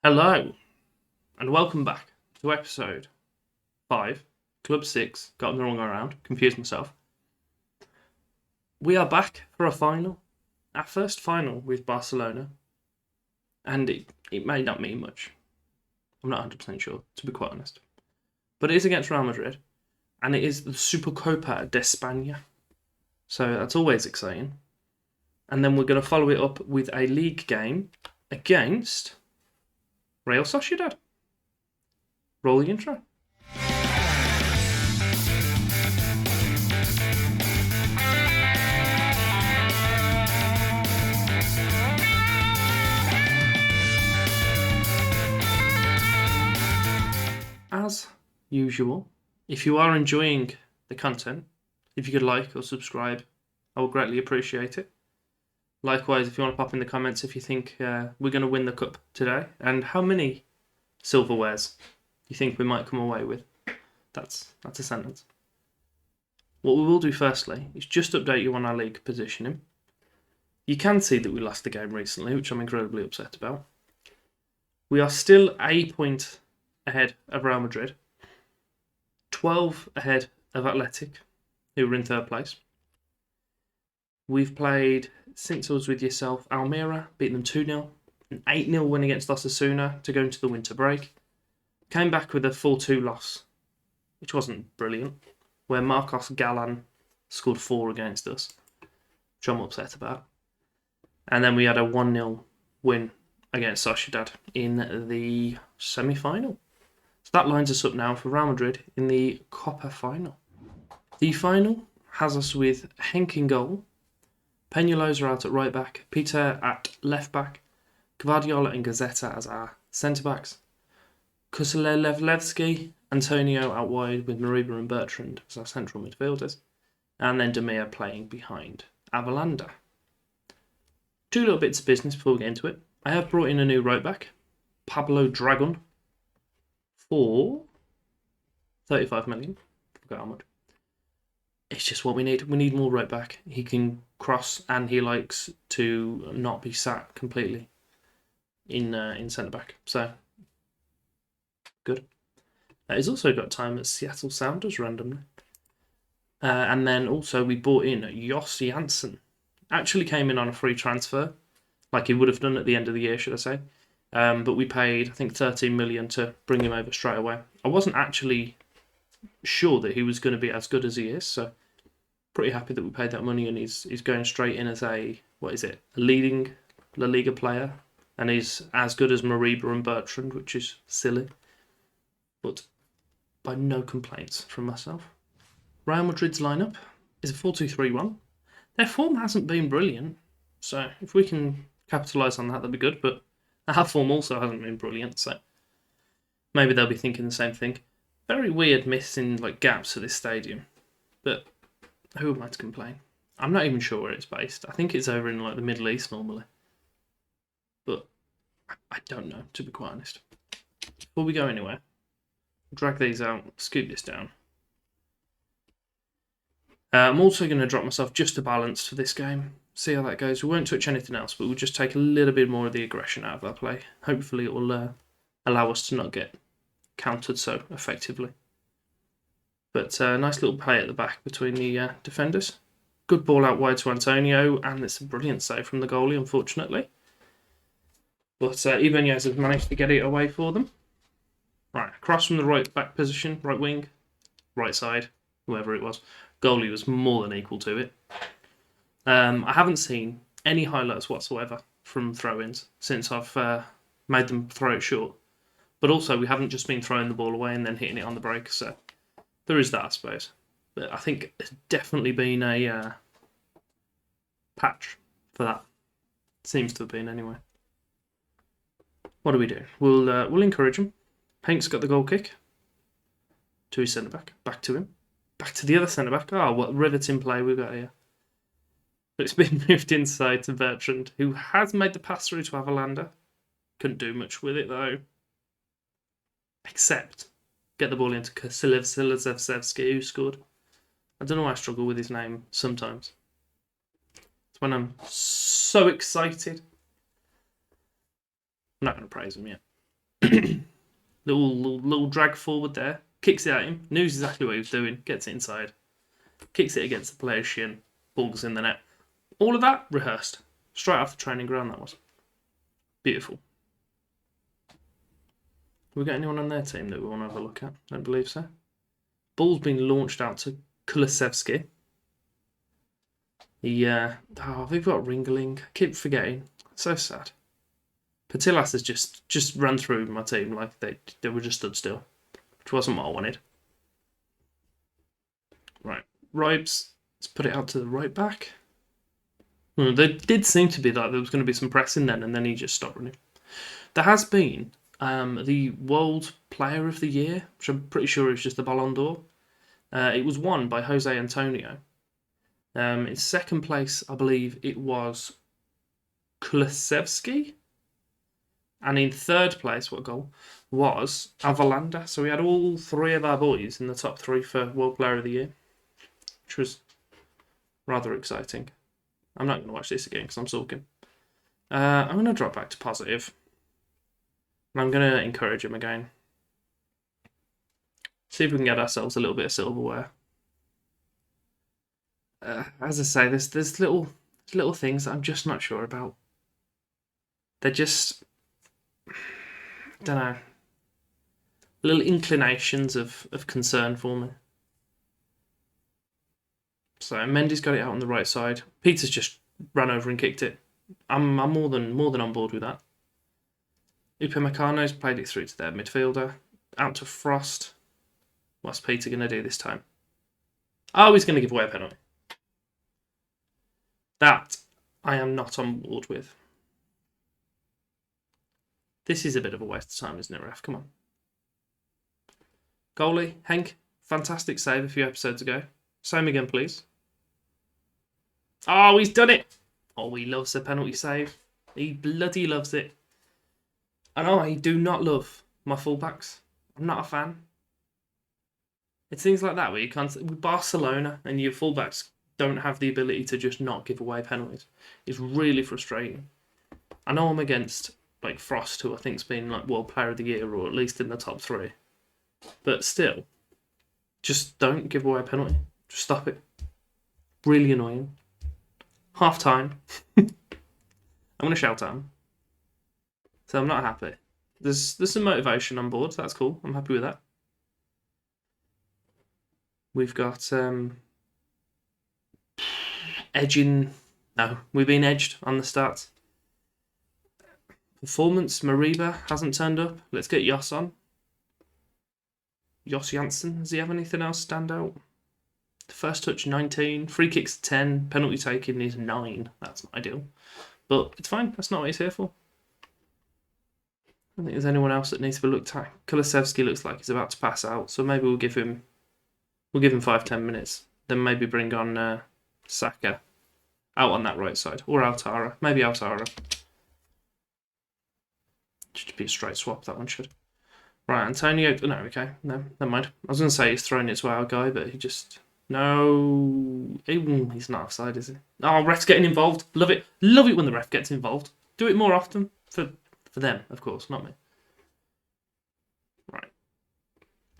Hello, and welcome back to episode 5, Club 6, got them the wrong way around, confused myself. We are back for a final, our first final with Barcelona, and it may not mean much. I'm not 100% sure, to be quite honest. But it is against Real Madrid, and it is the Supercoppa de España, so that's always exciting. And then we're going to follow it up with a league game against Real Sociedad. Roll the intro. As usual, if you are enjoying the content, if you could like or subscribe, I would greatly appreciate it. Likewise, if you want to pop in the comments if you think we're going to win the cup today, and how many silverwares you think we might come away with. That's a sentence. What we will do firstly is just update you on our league positioning. You can see that we lost the game recently, which I'm incredibly upset about. We are still a point ahead of Real Madrid, 12 ahead of Athletic, who were in third place. We've played, since I was with yourself, Almeria, beat them 2-0, an 8-0 win against Osasuna to go into the winter break. Came back with a 4-2 loss, which wasn't brilliant, where Marcos Galan scored 4 against us, which I'm upset about. And then we had a 1-0 win against Sociedad in the semi-final. So that lines us up now for Real Madrid in the Copa Final. The final has us with Henk in goal, Peñalosa are out at right back, Peter at left back, Gvardiol and Gazetta as our centre backs, Kuselevlevski, Antonio out wide with Mariba and Bertrand as our central midfielders, and then Demir playing behind Avalanda. 2 little bits of business before we get into it. I have brought in a new right back, Pablo Dragon, for 35 million. Forgot how much. It's just what we need. We need more right back. He can cross and he likes to not be sat completely in centre back. So, good. He's also got time at Seattle Sounders randomly. And then also we bought in Jos Janssen. Actually came in on a free transfer, like he would have done at the end of the year, should I say. But we paid, I think, 13 million to bring him over straight away. I wasn't actually sure that he was going to be as good as he is, so pretty happy that we paid that money, and he's going straight in as a leading La Liga player, and he's as good as Mariba and Bertrand, which is silly, but by no complaints from myself. Real Madrid's lineup is a 4-2-3-1. Their form hasn't been brilliant, so if we can capitalise on that, that'd be good, but our form also hasn't been brilliant, so maybe they'll be thinking the same thing. Very weird missing gaps at this stadium, but who am I to complain? I'm not even sure where it's based. I think it's over in the Middle East normally, but I don't know, to be quite honest. Before we go anywhere, drag these out, scoop this down. I'm also going to drop myself just a balance for this game. See how that goes. We won't touch anything else, but we'll just take a little bit more of the aggression out of our play. Hopefully it will allow us to not get countered so effectively. But nice little play at the back between the defenders. Good ball out wide to Antonio, and it's a brilliant save from the goalie, unfortunately. But Ibanez has managed to get it away for them. Right, across from the right back position, right wing, right side, whoever it was. Goalie was more than equal to it. I haven't seen any highlights whatsoever from throw-ins since I've made them throw it short. But also, we haven't just been throwing the ball away and then hitting it on the break, so there is that, I suppose. But I think there's definitely been a patch for that. Seems to have been, anyway. What do we do? We'll encourage him. Hank's got the goal kick to his centre-back. Back to him. Back to the other centre-back. Oh, what riveting play we've got here. But it's been moved inside to Bertrand, who has made the pass through to Avalanda. Couldn't do much with it, though. Except get the ball into Kuselevlevski, who scored. I don't know why I struggle with his name sometimes. It's when I'm so excited. I'm not going to praise him yet. little drag forward there. Kicks it at him. Knows exactly what he was doing. Gets it inside. Kicks it against the player's shin. Ball goes in the net. All of that rehearsed. Straight off the training ground, that was. Beautiful. Have we got anyone on their team that we want to have a look at? I don't believe so. Ball's been launched out to Kulusevski. We've got Ringling. I keep forgetting. So sad. Patilas has just run through my team like they were just stood still, which wasn't what I wanted. Right, Ribes. Let's put it out to the right back. There did seem to be that there was going to be some pressing then, and then he just stopped running. There has been the World Player of the Year, which I'm pretty sure is just the Ballon d'Or. It was won by Jose Antonio. In second place, I believe it was Kulusevski. And in third place, what goal? Was Avalanda. So we had all three of our boys in the top three for World Player of the Year, which was rather exciting. I'm not going to watch this again because I'm sulking. I'm going to drop back to positive. And I'm going to encourage him again. See if we can get ourselves a little bit of silverware. As I say, there's little things that I'm just not sure about. They're just, don't know, little inclinations of concern for me. So Mendy's got it out on the right side. Peter's just ran over and kicked it. I'm more than on board with that. Upamecano's played it through to their midfielder. Out to Frost. What's Peter going to do this time? Oh, he's going to give away a penalty. That I am not on board with. This is a bit of a waste of time, isn't it, ref? Come on. Goalie, Henk, fantastic save a few episodes ago. Same again, please. Oh, he's done it. Oh, he loves a penalty save. He bloody loves it. And I do not love my fullbacks. I'm not a fan. It's things like that where you can't... With Barcelona and your fullbacks don't have the ability to just not give away penalties. It's really frustrating. I know I'm against like Frost, who I think's been like World Player of the Year or at least in the top three. But still, just don't give away a penalty. Just stop it. Really annoying. Half time. I'm going to shout at him. So I'm not happy. There's some motivation on board. So that's cool. I'm happy with that. We've got edging. No, we've been edged on the stats. Performance, Mariba hasn't turned up. Let's get Jos on. Jos Janssen, does he have anything else stand out? First touch 19, free kicks 10, penalty taking is 9. That's not ideal. But it's fine, that's not what he's here for. I don't think there's anyone else that needs to be looked at. Kulusevski looks like he's about to pass out, so maybe we'll give him 5-10 minutes. Then maybe bring on Saka out on that right side. Or Altara. Maybe Altara. Should be a straight swap, that one should. Right, Antonio... No, okay. No, never mind. I was going to say he's throwing it to our guy, but he just... No... He's not offside, is he? Oh, ref's getting involved. Love it. Love it when the ref gets involved. Do it more often. For them, of course, not me. Right.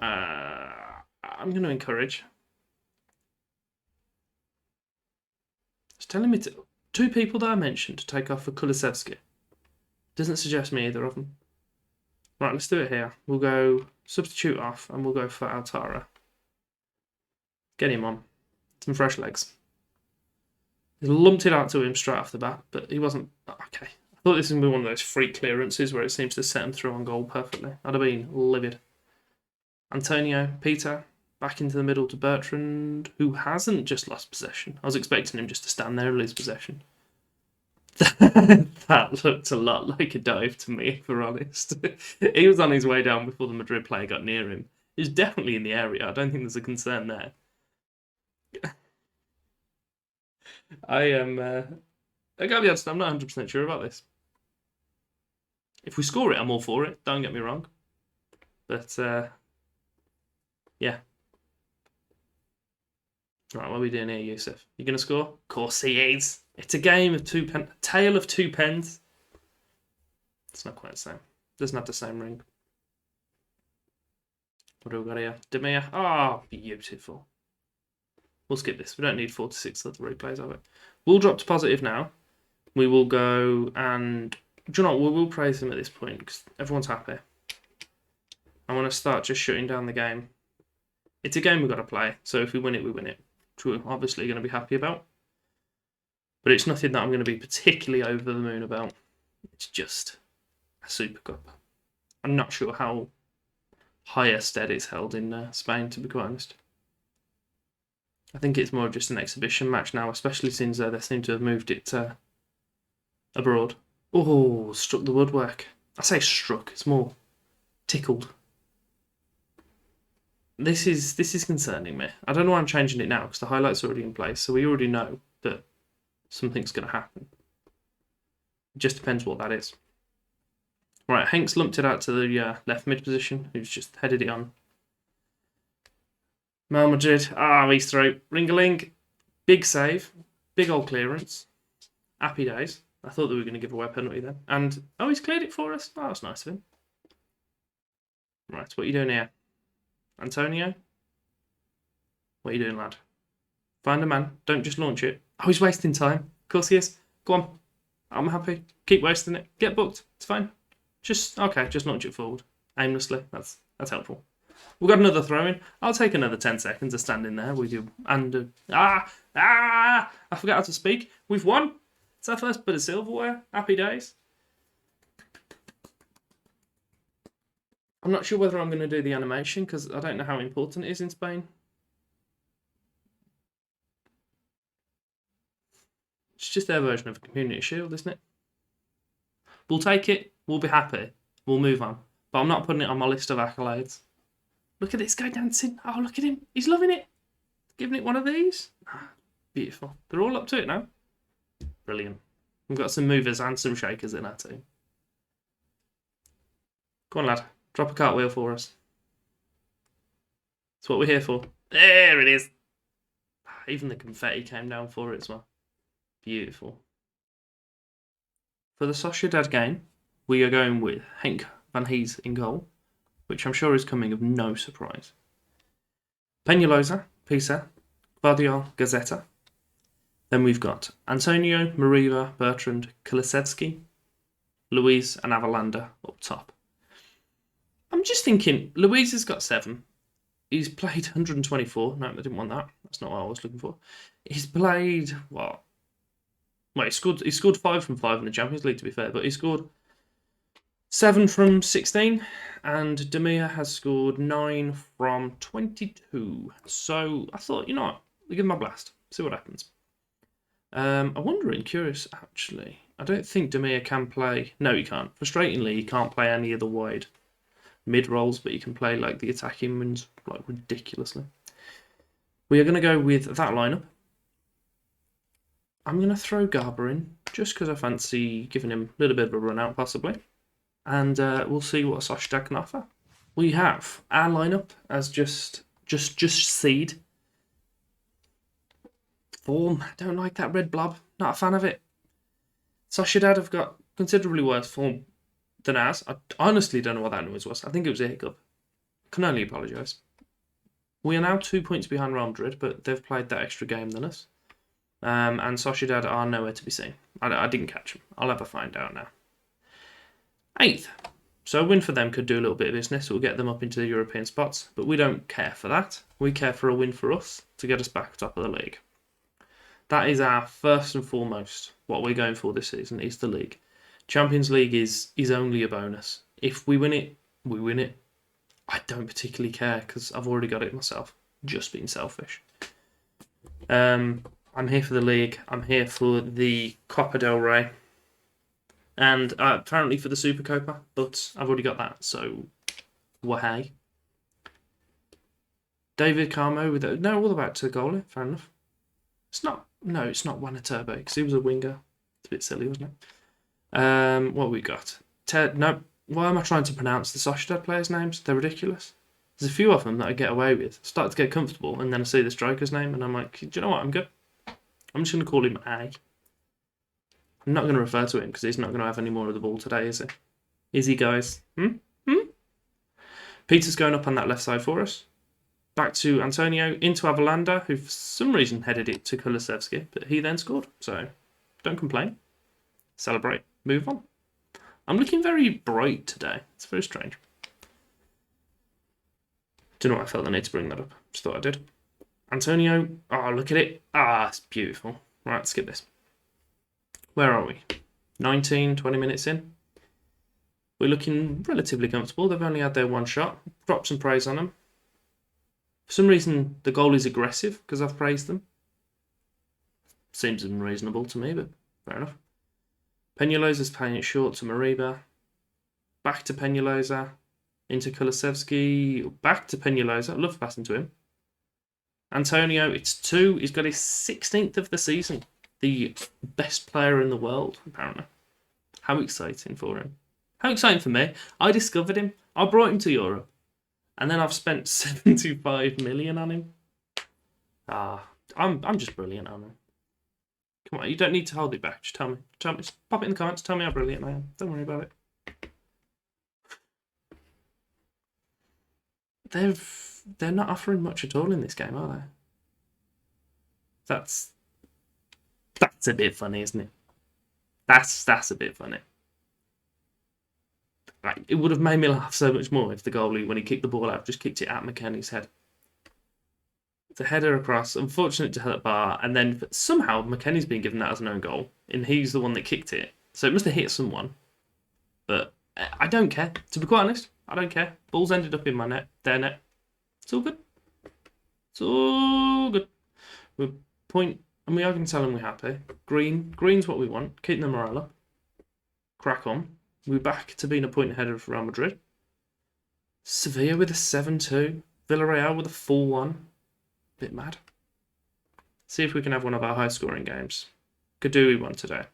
I'm going to encourage. It's telling me to... 2 people that I mentioned to take off for Kulusevski. Doesn't suggest me either of them. Right, let's do it here. We'll go substitute off and we'll go for Altara. Get him on. Some fresh legs. He lumped it out to him straight off the bat, but he wasn't... Okay. I thought this was going to be one of those freak clearances where it seems to set him through on goal perfectly. I'd have been livid. Antonio, Peter, back into the middle to Bertrand, who hasn't just lost possession. I was expecting him just to stand there and lose possession. That looked a lot like a dive to me, if we're honest. He was on his way down before the Madrid player got near him. He was definitely in the area. I don't think there's a concern there. I gotta be honest, I'm not 100% sure about this. If we score it, I'm all for it. Don't get me wrong. But, yeah. Right, what are we doing here, Yusuf? You going to score? Of course he is. It's a game of a tale of 2 pens. It's not quite the same. Doesn't have the same ring. What do we got here? Demir. Oh, beautiful. We'll skip this. We don't need 4 to 6 little replays of it. We'll drop to positive now. We will go and... Do you know what? We'll praise them at this point because everyone's happy. I want to start just shutting down the game. It's a game we've got to play, so if we win it, we win it. Which we're obviously going to be happy about. But it's nothing that I'm going to be particularly over the moon about. It's just a Supercup. I'm not sure how high a stead it's held in Spain, to be quite honest. I think it's more of just an exhibition match now, especially since they seem to have moved it abroad. Oh, struck the woodwork. I say struck, it's more tickled. This is concerning me. I don't know why I'm changing it now, because the highlight's already in place, so we already know that something's going to happen. It just depends what that is. Right, Hanks lumped it out to the left mid position, who's just headed it on. Real Madrid, he's through. Ring-a-ling, big save, big old clearance. Happy days. I thought they were going to give away a penalty then. And, he's cleared it for us. Oh, that's nice of him. Right, what are you doing here? Antonio? What are you doing, lad? Find a man. Don't just launch it. Oh, he's wasting time. Of course he is. Go on. I'm happy. Keep wasting it. Get booked. It's fine. Just launch it forward. Aimlessly. That's helpful. We've got another throw in. I'll take another 10 seconds of standing there with you. And, I forgot how to speak. We've won. It's our first bit of silverware. Happy days. I'm not sure whether I'm going to do the animation because I don't know how important it is in Spain. It's just their version of a community shield, isn't it? We'll take it. We'll be happy. We'll move on. But I'm not putting it on my list of accolades. Look at this guy dancing. Oh, look at him. He's loving it. Giving it one of these. Beautiful. They're all up to it now. Brilliant. We've got some movers and some shakers in our team. Go on, lad. Drop a cartwheel for us. That's what we're here for. There it is. Even the confetti came down for it as well. Beautiful. For the Sociedad game, we are going with Henk van Hees in goal, which I'm sure is coming of no surprise. Peñalosa, Pisa, Guardiola, Gazetta. Then we've got Antonio, Mariva, Bertrand, Kulisevsky, Luis and Avalanda up top. I'm just thinking, Luis has got 7. He's played 124. No, I didn't want that. That's not what I was looking for. He's played, what? Well, he scored 5 from 5 in the Champions League, to be fair, but he scored 7 from 16, and Demir has scored 9 from 22. So I thought, you know what, we give him a blast, see what happens. I'm wondering, curious actually, I don't think Demir can play, no he can't. Frustratingly, he can't play any of the wide mid roles, but he can play like the attacking ones like ridiculously. We are going to go with that lineup. I'm going to throw Garber in, just because I fancy giving him a little bit of a run out, possibly. And we'll see what Sociedad can offer. We have our lineup as just seed. Form, don't like that red blob, not a fan of it. Sociedad have got considerably worse form than ours. I honestly don't know what that noise was. I think it was a hiccup. Can only apologise. We are now 2 points behind Real Madrid, but they've played that extra game than us. And Sociedad are nowhere to be seen. I didn't catch them. I'll have to find out now. 8th. So a win for them could do a little bit of business. It will get them up into the European spots. But we don't care for that. We care for a win for us to get us back top of the league. That is our first and foremost. What we're going for this season is the league. Champions League is only a bonus. If we win it, we win it. I don't particularly care because I've already got it myself. Just being selfish. I'm here for the league. I'm here for the Copa del Rey. And apparently for the Supercoppa, but I've already got that, so wahey. David Carmo with no, all about to goalie, fair enough. It's not Juan Turbo, because he was a winger. It's a bit silly, wasn't it? What have we got? No, why am I trying to pronounce the Sociedad players' names? They're ridiculous. There's a few of them that I get away with. I start to get comfortable, and then I see the striker's name, and I'm like, do you know what, I'm good. I'm just going to call him A. I'm not going to refer to him because he's not going to have any more of the ball today, is he? Is he, guys? Peter's going up on that left side for us. Back to Antonio, into Avalanda, who for some reason headed it to Kulusevski, but he then scored. So, don't complain. Celebrate. Move on. I'm looking very bright today. It's very strange. Don't know why I felt the need to bring that up. Just thought I did. Antonio. Oh, look at it. Ah, it's beautiful. Right, let's skip this. Where are we? 19, 20 minutes in. We're looking relatively comfortable. They've only had their one shot. Drop some praise on them. For some reason, the goal is aggressive because I've praised them. Seems unreasonable to me, but fair enough. Peñalosa's playing it short to Mariba. Back to Peñalosa. Into Kulusevski. Back to Peñalosa. I love passing to him. Antonio, it's 2. He's got his 16th of the season. The best player in the world, apparently. How exciting for him. How exciting for me. I discovered him. I brought him to Europe. And then I've spent 75 million on him. I'm just brilliant on him. Come on, you don't need to hold it back. Just tell me. Just pop it in the comments. Tell me how brilliant I am. Don't worry about it. They're not offering much at all in this game, are they? That's a bit funny, isn't it? That's a bit funny. Like, it would have made me laugh so much more if the goalie, when he kicked the ball out, just kicked it at McKennie's head. The header across, unfortunate to hit bar, and then somehow McKennie's been given that as an own goal, and he's the one that kicked it. So it must have hit someone. But I don't care. To be quite honest, I don't care. Ball's ended up in my net, their net. It's all good. It's all good. We're point, and we are going to tell them we're happy. Green's what we want. Keep the morale up. Crack on. We're back to being a point ahead of Real Madrid. Sevilla with a 7-2. Villarreal with a 4-1. Bit mad. See if we can have one of our high-scoring games. Could do we one today.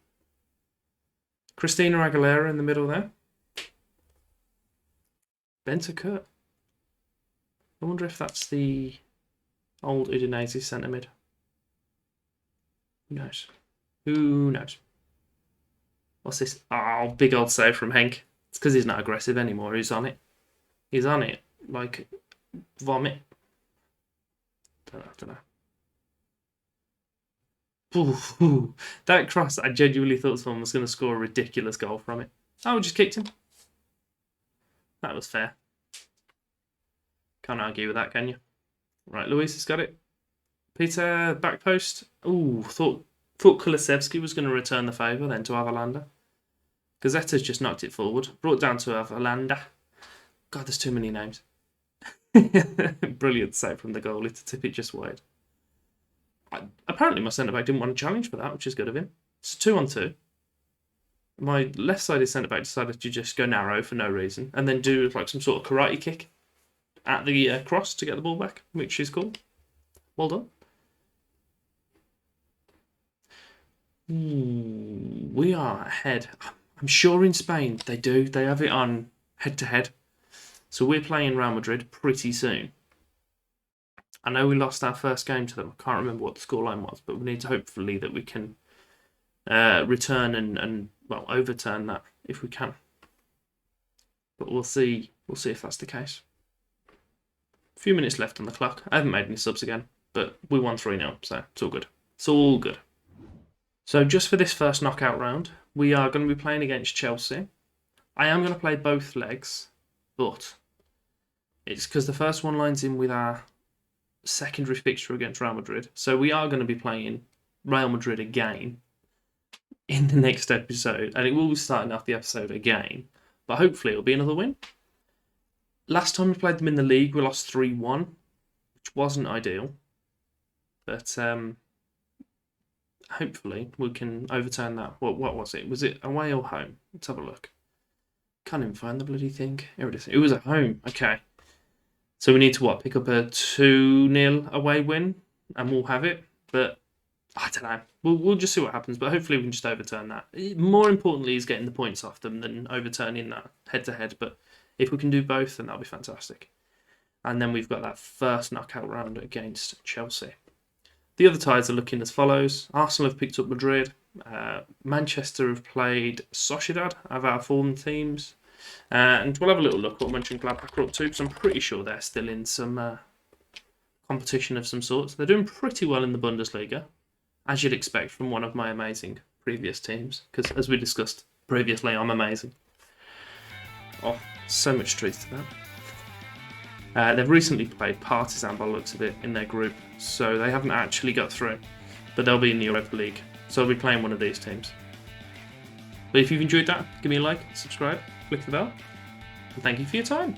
Christina Aguilera in the middle there. Bentancur. I wonder if that's the old Udinese centre mid. Who knows? Who knows? What's this? Oh, big old save from Henk. It's because he's not aggressive anymore. He's on it. He's on it. Like vomit. Don't know. Ooh. That cross, I genuinely thought someone was going to score a ridiculous goal from it. Oh, we just kicked him. That was fair. Can't argue with that, can you? Right, Luis has got it. Peter, back post. Ooh, thought Kulusevski was going to return the favour then to Avalanda. Gazzeta's just knocked it forward. Brought down to Avalanda. God, there's too many names. Brilliant save from the goalie to tip it just wide. Apparently my centre-back didn't want to challenge for that, which is good of him. It's 2-on-2. My left-sided centre-back decided to just go narrow for no reason and then do like some sort of karate kick at the cross to get the ball back, which is cool. Well done. We are ahead. I'm sure in Spain they do. They have it on head-to-head. So we're playing Real Madrid pretty soon. I know we lost our first game to them. I can't remember what the scoreline was, but we need to hopefully that we can return and overturn that if we can. But we'll see. We'll see if that's the case. A few minutes left on the clock. I haven't made any subs again, but we won 3-0, so it's all good. It's all good. So just for this first knockout round, we are going to be playing against Chelsea. I am going to play both legs, but it's because the first one lines in with our secondary fixture against Real Madrid. So we are going to be playing Real Madrid again in the next episode, and it will be starting off the episode again, but hopefully it'll be another win. Last time we played them in the league, we lost 3-1, which wasn't ideal, but hopefully we can overturn that. What was it? Was it away or home? Let's have a look. Can't even find the bloody thing. Here it is. It was at home. Okay. So we need to pick up a 2-0 away win, and we'll have it. But I don't know. We'll just see what happens. But hopefully we can just overturn that. More importantly is getting the points off them than overturning that head-to-head. But if we can do both, then that'll be fantastic. And then we've got that first knockout round against Chelsea. The other ties are looking as follows. Arsenal have picked up Madrid. Manchester have played Sociedad of our form teams. And we'll have a little look at what Mönchengladbach are up to, because I'm pretty sure they're still in some competition of some sort. They're doing pretty well in the Bundesliga, as you'd expect from one of my amazing previous teams, because as we discussed previously, I'm amazing. Oh, so much truth to that. They've recently played Partizan by the looks of it in their group, so they haven't actually got through, but they'll be in the Europa League, so I'll be playing one of these teams. But if you've enjoyed that, give me a like, subscribe, click the bell, and thank you for your time.